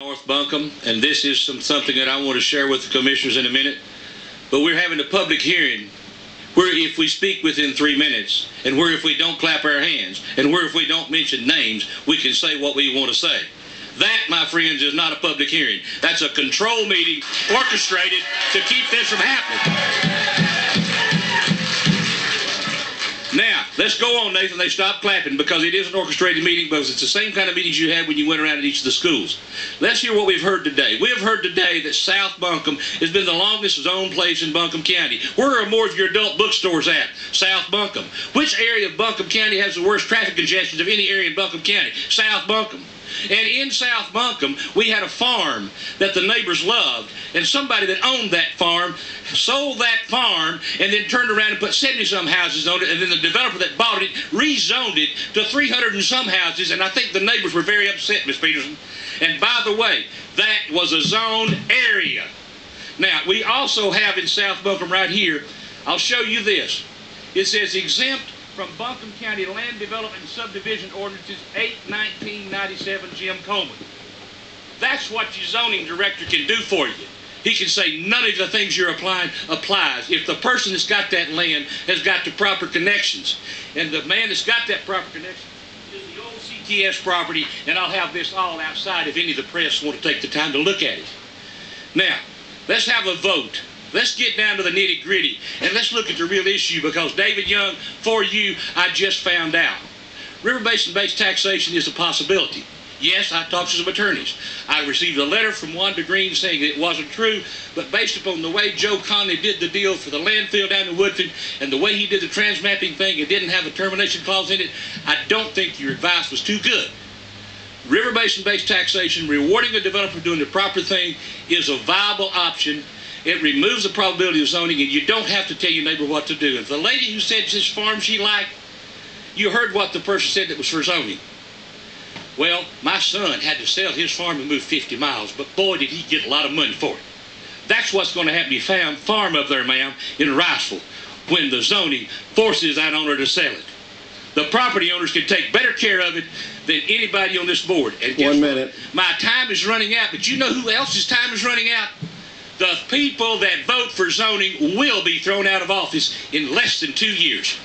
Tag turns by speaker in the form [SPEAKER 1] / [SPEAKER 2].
[SPEAKER 1] North Buncombe, and this is something that I want to share with the commissioners in a minute. But we're having a public hearing where if we speak within 3 minutes, and where if we don't clap our hands, and where if we don't mention names, we can say what we want to say. That, my friends, is not a public hearing. That's a control meeting orchestrated to keep this from happening. Now, let's go on, Nathan. They stopped clapping because it is an orchestrated meeting, because it's the same kind of meetings you had when you went around at each of the schools. Let's hear what we've heard today. We have heard today that South Buncombe has been the longest zoned place in Buncombe County. Where are more of your adult bookstores at? South Buncombe. Which area of Buncombe County has the worst traffic congestion of any area in Buncombe County? South Buncombe. And in South Buncombe, we had a farm that the neighbors loved, and somebody that owned that farm sold that farm and then turned around and put 70-some houses on it, and then the developer that bought it rezoned it to 300 and some houses, and I think the neighbors were very upset, Miss Peterson. And by the way, that was a zoned area. Now, we also have in South Buncombe right here, I'll show you this. It says exempt from Buncombe County Land Development and Subdivision Ordinances 8/1997, Jim Coleman. That's what your zoning director can do for you. He can say none of the things you're applying applies if the person that's got that land has got the proper connections. And the man that's got that proper connection is the old CTS property, and I'll have this all outside if any of the press want to take the time to look at it. Now, let's have a vote. Let's get down to the nitty gritty and let's look at the real issue, because David Young, for you, I just found out. River basin-based taxation is a possibility. Yes, I talked to some attorneys. I received a letter from Wanda Green saying that it wasn't true, but based upon the way Joe Conley did the deal for the landfill down in Woodford and the way he did the transmapping thing and didn't have a termination clause in it, I don't think your advice was too good. River basin-based taxation, rewarding a developer doing the proper thing, is a viable option. It removes the probability of zoning, and you don't have to tell your neighbor what to do. If the lady who said this farm she liked, you heard what the person said that was for zoning. Well, my son had to sell his farm and move 50 miles, but boy, did he get a lot of money for it. That's what's going to happen to your farm up there, ma'am, in Riceville, when the zoning forces that owner to sell it. The property owners can take better care of it than anybody on this board. And
[SPEAKER 2] 1 minute.
[SPEAKER 1] My time is running out, but you know who else's time is running out? The people that vote for zoning will be thrown out of office in less than 2 years.